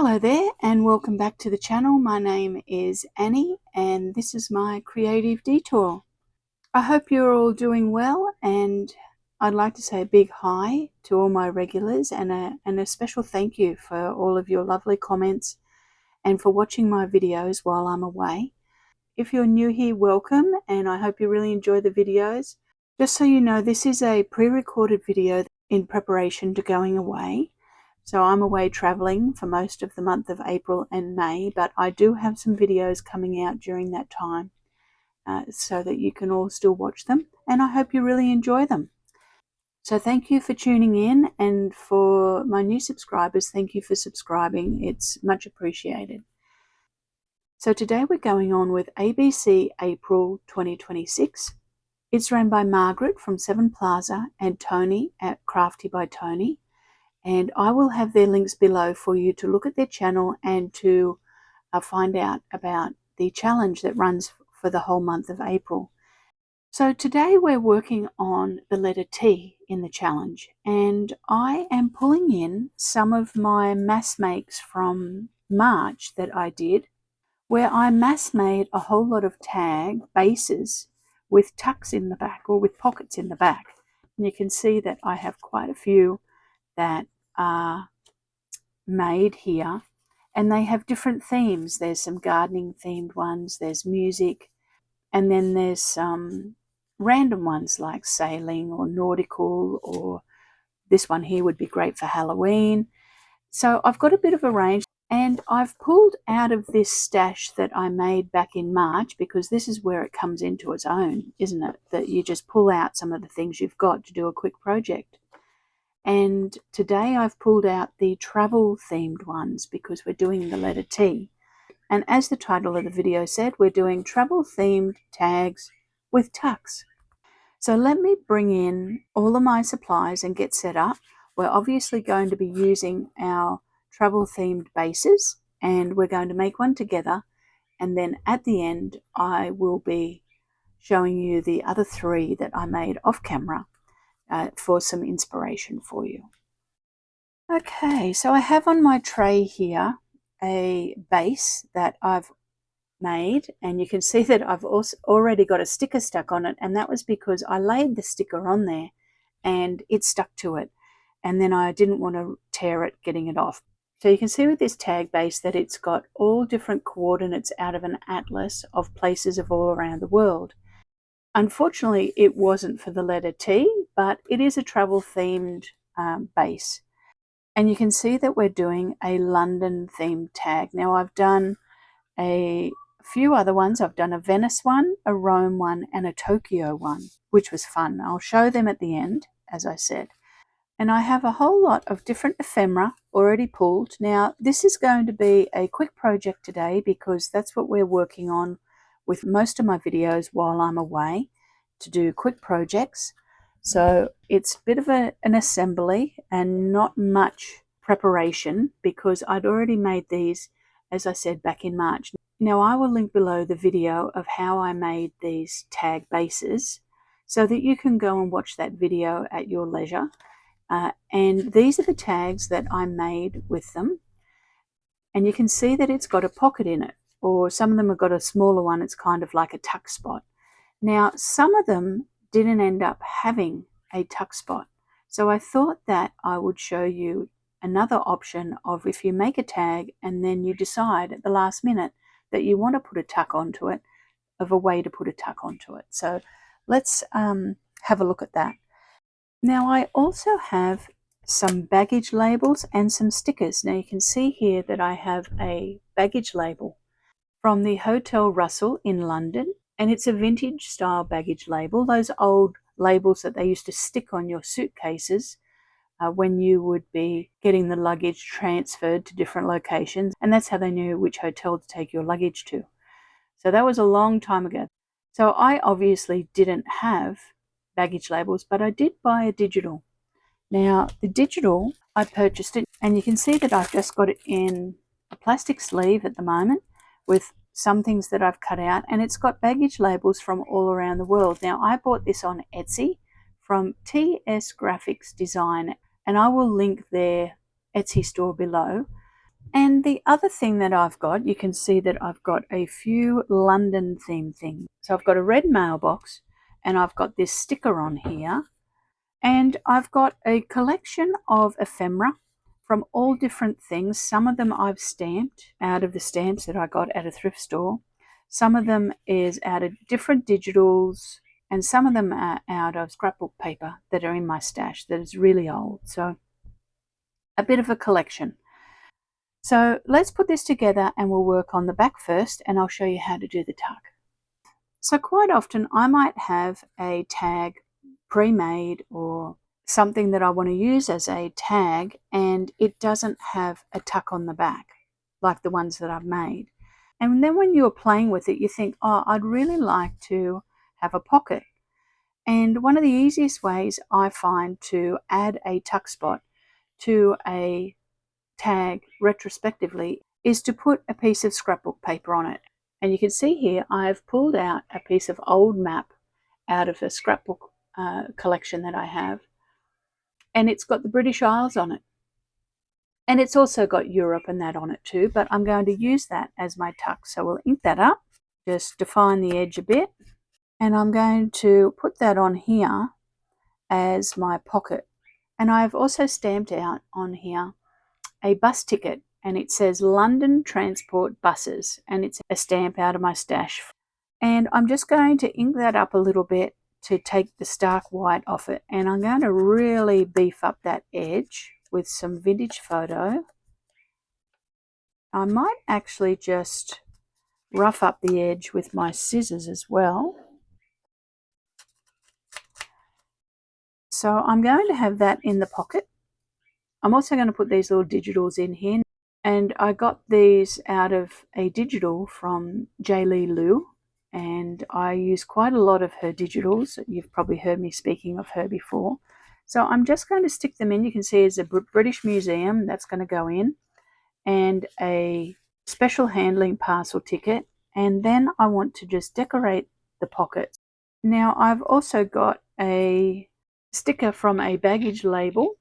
Hello there and welcome back to the channel. My name is Annie and this is my creative detour. I hope you're all doing well, and I'd like to say a big hi to all my regulars and a special thank you for all of your lovely comments and for watching my videos while I'm away. If you're new here, welcome, and I hope you really enjoy the videos. Just so you know, this is a pre-recorded video in preparation to going away. So I'm away traveling for most of the month of April and May, but I do have some videos coming out during that time so that you can all still watch them, and I hope you really enjoy them. So thank you for tuning in, and for my new subscribers, thank you for subscribing. It's much appreciated. So today we're going on with ABC April 2026. It's run by Margaret from Seven Plaza and Toni at Crafty by Toni. And I will have their links below for you to look at their channel and to find out about the challenge that runs for the whole month of April. So today we're working on the letter T in the challenge, and I am pulling in some of my mass makes from March that I did, where I mass made a whole lot of tag bases with tucks in the back, or with pockets in the back. And you can see that I have quite a few that are made here, and they have different themes. There's some gardening themed ones, there's music, and then there's some random ones like sailing or nautical, or this one here would be great for Halloween. So I've got a bit of a range, and I've pulled out of this stash that I made back in March, because this is where it comes into its own, isn't it? That you just pull out some of the things you've got to do a quick project. And today I've pulled out the travel themed ones because we're doing the letter T. And as the title of the video said, we're doing travel themed tags with tucks. So let me bring in all of my supplies and get set up. We're obviously going to be using our travel themed bases, and we're going to make one together. And then at the end, I will be showing you the other three that I made off camera for some inspiration for you. Okay, so I have on my tray here a base that I've made, and you can see that I've also already got a sticker stuck on it, and that was because I laid the sticker on there and it stuck to it, and then I didn't want to tear it getting it off. So you can see with this tag base that it's got all different coordinates out of an atlas of places of all around the world. Unfortunately, it wasn't for the letter T, but it is a travel themed base. And you can see that we're doing a London themed tag. Now I've done a few other ones. I've done a Venice one, a Rome one, and a Tokyo one, which was fun. I'll show them at the end, as I said. And I have a whole lot of different ephemera already pulled. Now this is going to be a quick project today, because that's what we're working on with most of my videos while I'm away, to do quick projects. So it's a bit of an assembly and not much preparation, because I'd already made these, as I said, back in March. Now I will link below the video of how I made these tag bases, so that you can go and watch that video at your leisure. And these are the tags that I made with them. And you can see that it's got a pocket in it, or some of them have got a smaller one. It's kind of like a tuck spot. Now, some of them didn't end up having a tuck spot. So I thought that I would show you another option of, if you make a tag and then you decide at the last minute that you want to put a tuck onto it, of a way to put a tuck onto it. So let's have a look at that. Now I also have some baggage labels and some stickers. Now you can see here that I have a baggage label from the Hotel Russell in London, and it's a vintage style baggage label, those old labels that they used to stick on your suitcases when you would be getting the luggage transferred to different locations, and that's how they knew which hotel to take your luggage to. So that was a long time ago. So I obviously didn't have baggage labels, but I did buy a digital. Now the digital, I purchased it, and you can see that I've just got it in a plastic sleeve at the moment, with some things that I've cut out, and it's got baggage labels from all around the world. Now I bought this on Etsy from TS Graphics Design, and I will link their Etsy store below. And the other thing that I've got, you can see that I've got a few London themed things. So I've got a red mailbox, and I've got this sticker on here, and I've got a collection of ephemera from all different things. Some of them I've stamped out of the stamps that I got at a thrift store. Some of them is out of different digitals, and some of them are out of scrapbook paper that are in my stash that is really old. So a bit of a collection. So let's put this together and we'll work on the back first, and I'll show you how to do the tuck. So quite often I might have a tag pre-made or something that I want to use as a tag, and it doesn't have a tuck on the back like the ones that I've made. And then when you're playing with it, you think, oh, I'd really like to have a pocket. And one of the easiest ways I find to add a tuck spot to a tag retrospectively is to put a piece of scrapbook paper on it. And you can see here I've pulled out a piece of old map out of a scrapbook collection that I have, and it's got the British Isles on it, and it's also got Europe and that on it too, but I'm going to use that as my tuck. So we'll ink that up, just define the edge a bit, and I'm going to put that on here as my pocket. And I've also stamped out on here a bus ticket, and it says London Transport Buses, and it's a stamp out of my stash. And I'm just going to ink that up a little bit to take the stark white off it, and I'm going to really beef up that edge with some vintage photo. I might actually just rough up the edge with my scissors as well. So I'm going to have that in the pocket. I'm also going to put these little digitals in here, and I got these out of a digital from J. Lee Lou, and I use quite a lot of her digitals. You've probably heard me speaking of her before. So I'm just going to stick them in. You can see there's a British Museum that's going to go in, and a special handling parcel ticket, and then I want to just decorate the pockets. Now I've also got a sticker from a baggage label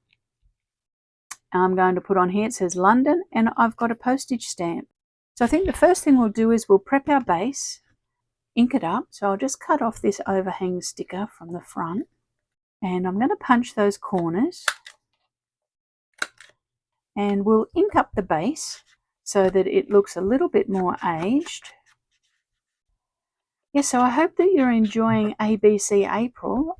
I'm going to put on here. It says London, and I've got a postage stamp. So I think the first thing we'll do is we'll prep our base, ink it up. So I'll just cut off this overhang sticker from the front, and I'm going to punch those corners, and we'll ink up the base so that it looks a little bit more aged. Yeah, so I hope that you're enjoying ABC April.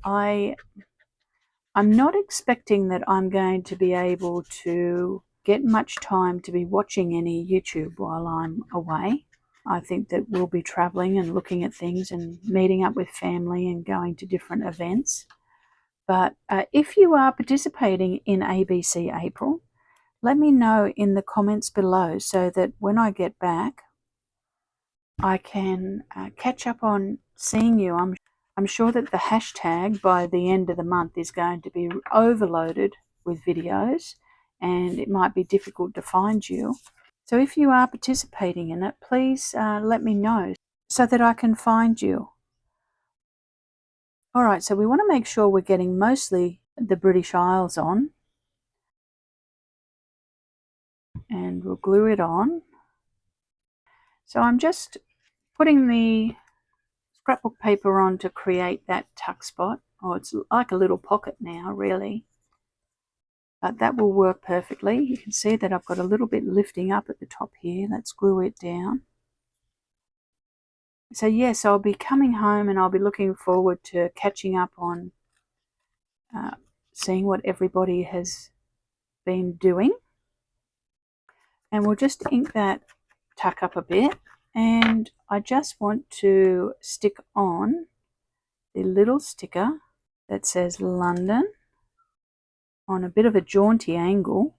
I'm not expecting that I'm going to be able to get much time to be watching any YouTube while I'm away. I think that we'll be traveling and looking at things and meeting up with family and going to different events. But if you are participating in ABC April, let me know in the comments below so that when I get back, I can catch up on seeing you. I'm sure that the hashtag by the end of the month is going to be overloaded with videos, and it might be difficult to find you. So if you are participating in it, please let me know so that I can find you. Alright, so we want to make sure we're getting mostly the British Isles on, and we'll glue it on. So I'm just putting the scrapbook paper on to create that tuck spot. Oh, it's like a little pocket now, really. But that will work perfectly. You can see that I've got a little bit lifting up at the top here. Let's glue it down. So yes, I'll be coming home, and I'll be looking forward to catching up on seeing what everybody has been doing. And we'll just ink that tuck up a bit. And I just want to stick on the little sticker that says London on a bit of a jaunty angle.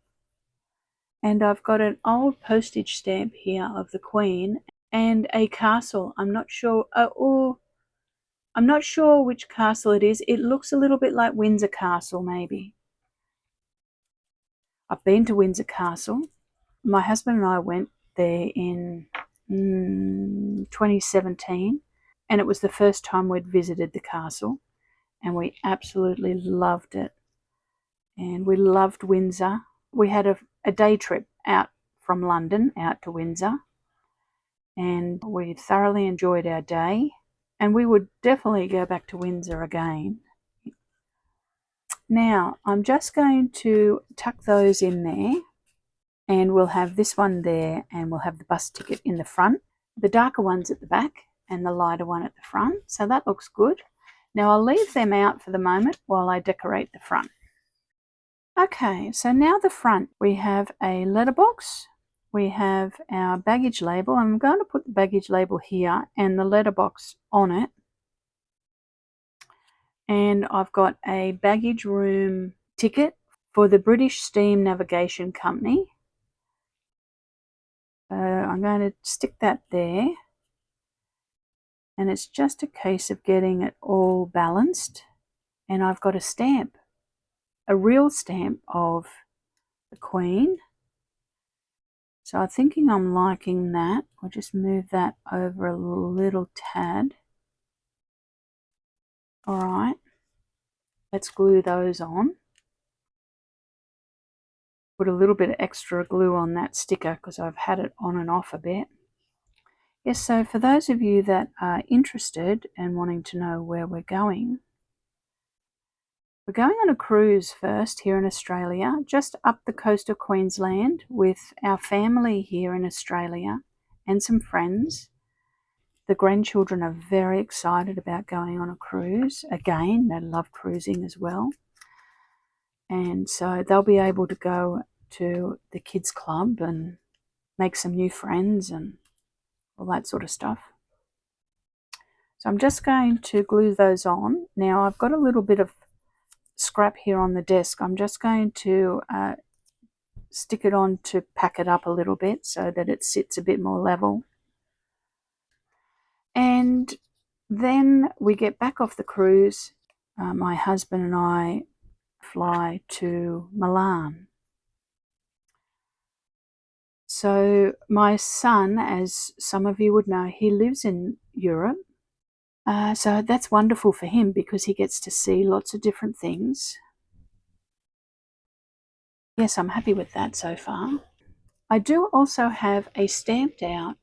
And I've got an old postage stamp here of the Queen and a castle. I'm not sure which castle it is. It looks a little bit like Windsor Castle, maybe. I've been to Windsor Castle. My husband and I went there in 2017, and it was the first time we'd visited the castle, and we absolutely loved it. And we loved Windsor. We had a day trip out from London out to Windsor, and we thoroughly enjoyed our day, and we would definitely go back to Windsor again. Now I'm just going to tuck those in there, and we'll have this one there, and we'll have the bus ticket in the front, the darker ones at the back and the lighter one at the front. So that looks good. Now I'll leave them out for the moment while I decorate the front. Okay, so now the front, we have a letterbox, we have our baggage label. I'm going to put the baggage label here and the letterbox on it. And I've got a baggage room ticket for the British Steam Navigation Company. So I'm going to stick that there. And it's just a case of getting it all balanced. And I've got a stamp, a real stamp of the Queen. So I'm thinking I'm liking that. I'll just move that over a little tad. All right, let's glue those on. Put a little bit of extra glue on that sticker because I've had it on and off a bit. Yes, so for those of you that are interested and wanting to know where we're going on a cruise first here in Australia, just up the coast of Queensland with our family here in Australia and some friends. The grandchildren are very excited about going on a cruise. Again, they love cruising as well. And so they'll be able to go to the kids club and make some new friends and all that sort of stuff. So I'm just going to glue those on. Now I've got a little bit of scrap here on the desk. I'm just going to stick it on to pack it up a little bit so that it sits a bit more level. And then we get back off the cruise. My husband and I fly to Milan. So my son, as some of you would know, he lives in Europe. So that's wonderful for him because he gets to see lots of different things. Yes, I'm happy with that so far. I do also have a stamped out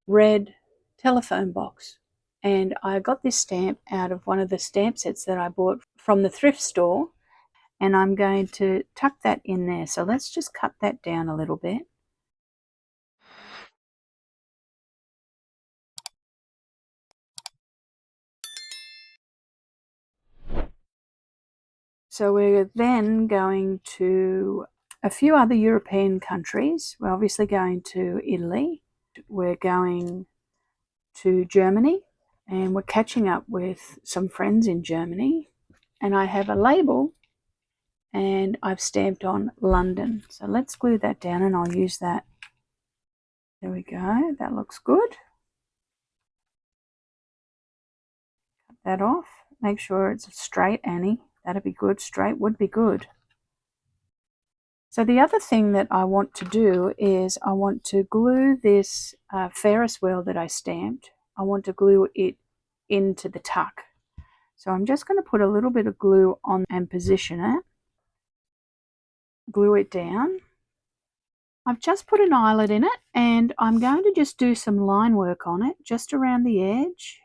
red telephone box, and I got this stamp out of one of the stamp sets that I bought from the thrift store, and I'm going to tuck that in there. So let's just cut that down a little bit. So we're then going to a few other European countries. We're obviously going to Italy. We're going to Germany, and we're catching up with some friends in Germany. And I have a label and I've stamped on London. So let's glue that down and I'll use that. There we go. That looks good. Cut that off. Make sure it's straight, Annie. That'd be good. Straight would be good. So the other thing that I want to do is I want to glue this Ferris wheel that I stamped. I want to glue it into the tuck. So I'm just going to put a little bit of glue on and position it. Glue it down. I've just put an eyelet in it, and I'm going to just do some line work on it just around the edge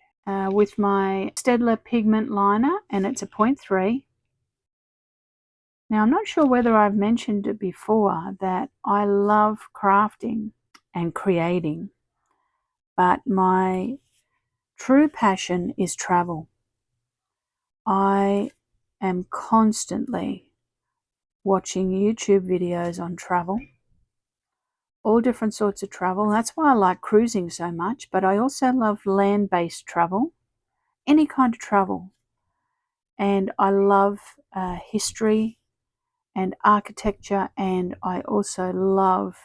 with my Staedtler pigment liner, and it's a 0.3. Now I'm not sure whether I've mentioned it before that I love crafting and creating, but my true passion is travel. I am constantly watching YouTube videos on travel, all different sorts of travel. That's why I like cruising so much, but I also love land-based travel, any kind of travel. And I love history and architecture, and I also love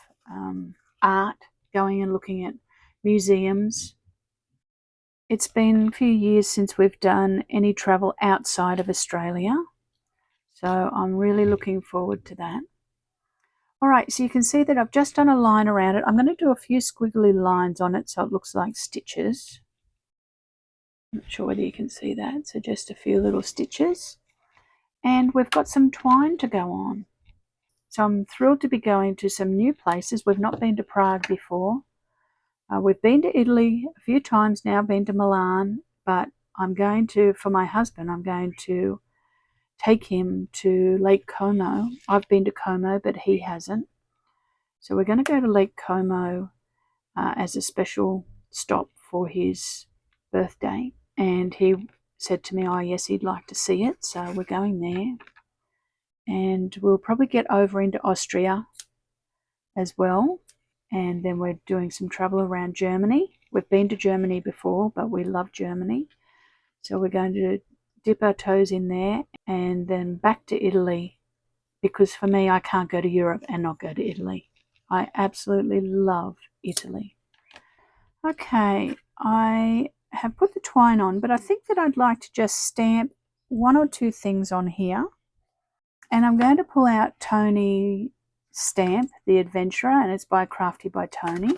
art, going and looking at museums. It's been a few years since we've done any travel outside of Australia, so I'm really looking forward to that. All right, so you can see that I've just done a line around it. I'm going to do a few squiggly lines on it so it looks like stitches. I'm not sure whether you can see that, so just a few little stitches. And we've got some twine to go on. So I'm thrilled to be going to some new places. We've not been to Prague before. We've been to Italy a few times now, been to Milan, but I'm going to, for my husband, I'm going to take him to Lake Como. I've been to Como, but he hasn't. So we're going to go to Lake Como as a special stop for his birthday. And he said to me, oh yes, he'd like to see it. So we're going there. And we'll probably get over into Austria as well. And then we're doing some travel around Germany. We've been to Germany before, but we love Germany. So we're going to dip our toes in there and then back to Italy, because for me, I can't go to Europe and not go to Italy. I absolutely love Italy. Okay, I have put the twine on, but I think that I'd like to just stamp one or two things on here. And I'm going to pull out Toni stamp, The Adventurer, and it's by Crafty by Toni.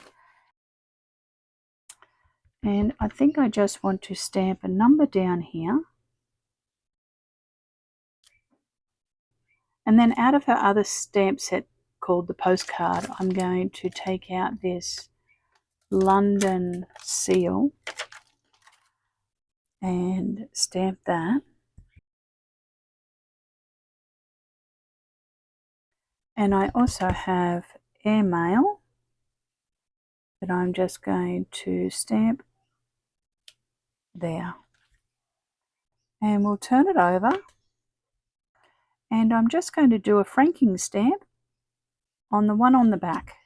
And I think I just want to stamp a number down here. And then out of her other stamp set called the Postcard, I'm going to take out this London seal and stamp that. And I also have airmail that I'm just going to stamp there. And we'll turn it over. And I'm just going to do a franking stamp on the one on the back.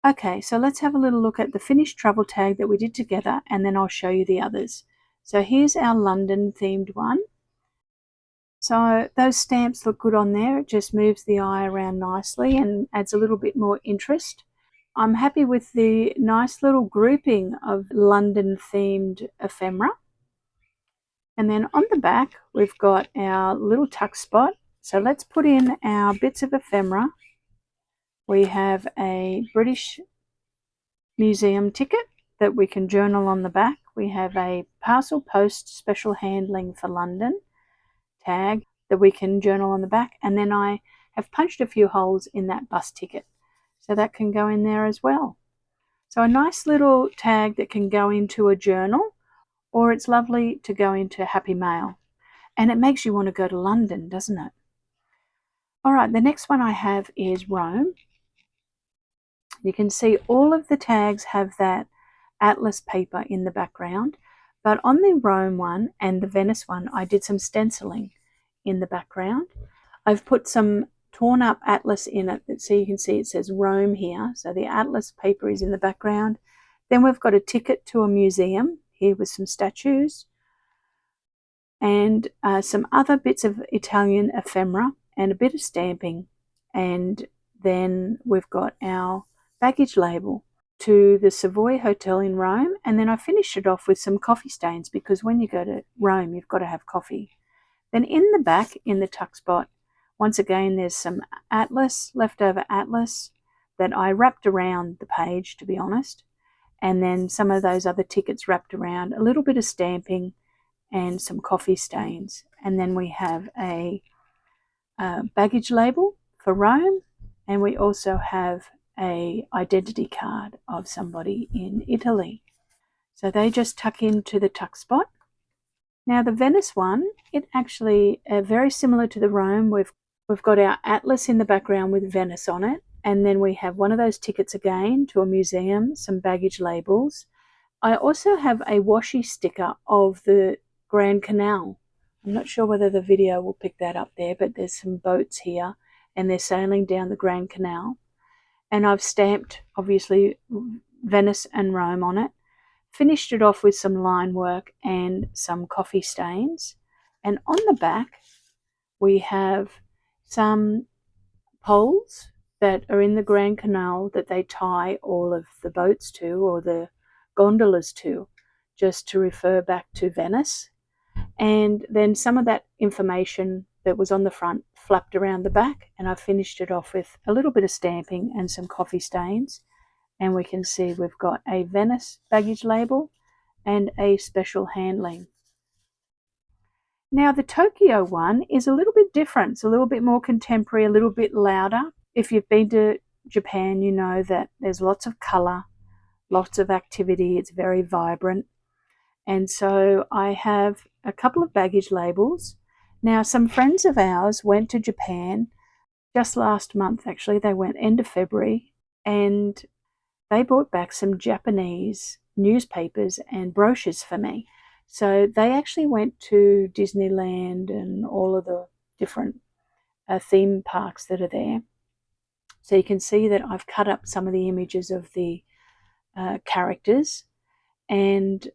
Okay, so let's have a little look at the finished travel tag that we did together, and then I'll show you the others. So here's our London themed one. So those stamps look good on there. It just moves the eye around nicely and adds a little bit more interest. I'm happy with the nice little grouping of London themed ephemera. And then on the back, we've got our little tuck spot. So let's put in our bits of ephemera. We have a British Museum ticket that we can journal on the back. We have a parcel post special handling for London tag that we can journal on the back. And then I have punched a few holes in that bus ticket, so that can go in there as well. So a nice little tag that can go into a journal, or it's lovely to go into Happy Mail. And it makes you want to go to London, doesn't it? All right, the next one I have is Rome. You can see all of the tags have that atlas paper in the background, but on the Rome one and the Venice one, I did some stenciling in the background. I've put some torn up atlas in it, so you can see it says Rome here. So the atlas paper is in the background. Then we've got a ticket to a museum here with some statues and some other bits of Italian ephemera and a bit of stamping. And then we've got our baggage label to the Savoy Hotel in Rome. And then I finished it off with some coffee stains, because when you go to Rome, you've got to have coffee. Then in the back, in the tuck spot, once again, there's some atlas, leftover atlas, that I wrapped around the page, to be honest. And then some of those other tickets wrapped around, a little bit of stamping and some coffee stains. And then we have a baggage label for Rome, and we also have a identity card of somebody in Italy. So they just tuck into the tuck spot. Now the Venice one, it actually very similar to the Rome. We've got our atlas in the background with Venice on it, and then we have one of those tickets again to a museum, some baggage labels. I also have a washi sticker of the Grand Canal. I'm not sure whether the video will pick that up there, but there's some boats here and they're sailing down the Grand Canal. And I've stamped, obviously, Venice and Rome on it. Finished it off with some line work and some coffee stains. And on the back, we have some poles that are in the Grand Canal that they tie all of the boats to, or the gondolas to, just to refer back to Venice. And then some of that information that was on the front flapped around the back, and I finished it off with a little bit of stamping and some coffee stains. And we can see we've got a Venice baggage label and a special handling. Now the Tokyo one is a little bit different. It's a little bit more contemporary, a little bit louder. If you've been to Japan, you know that there's lots of colour, lots of activity. It's very vibrant. And so I have a couple of baggage labels. Now, some friends of ours went to Japan just last month, actually. They went end of February, and they brought back some Japanese newspapers and brochures for me. So they actually went to Disneyland and all of the different theme parks that are there. So you can see that I've cut up some of the images of the characters, and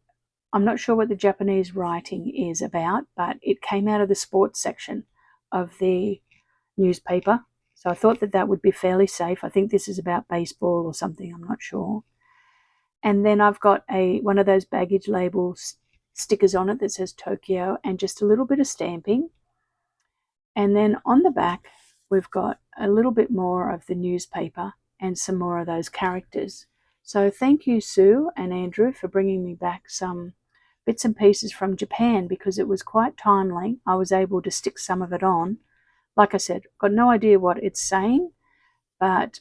I'm not sure what the Japanese writing is about, but it came out of the sports section of the newspaper. So I thought that that would be fairly safe. I think this is about baseball or something, I'm not sure. And then I've got one of those baggage labels stickers on it that says Tokyo and just a little bit of stamping. And then on the back, we've got a little bit more of the newspaper and some more of those characters. So thank you, Sue and Andrew, for bringing me back some bits and pieces from Japan, because it was quite timely. I was able to stick some of it on. Like I said, got no idea what it's saying, but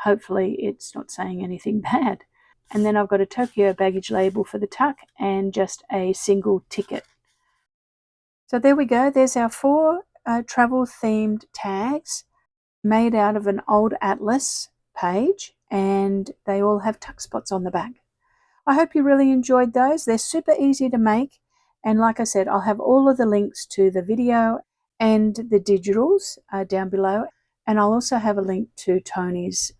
hopefully it's not saying anything bad. And then I've got a Tokyo baggage label for the tuck and just a single ticket. So there we go. There's our 4 travel themed tags made out of an old atlas page, and they all have tuck spots on the back. I hope you really enjoyed those. They're super easy to make, and like I said, I'll have all of the links to the video and the digitals down below, and I'll also have a link to Toni's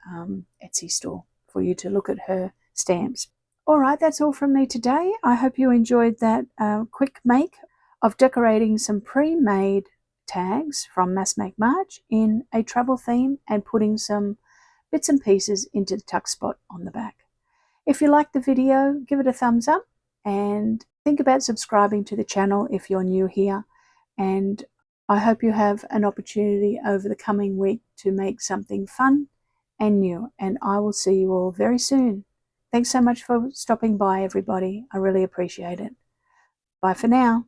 Etsy store for you to look at her stamps. All right, that's all from me today. I hope you enjoyed that quick make of decorating some pre-made tags from Mass Make March in a travel theme and putting some bits and pieces into the tuck spot on the back. If you liked the video, give it a thumbs up and think about subscribing to the channel if you're new here. And I hope you have an opportunity over the coming week to make something fun and new. And I will see you all very soon. Thanks so much for stopping by, everybody. I really appreciate it. Bye for now.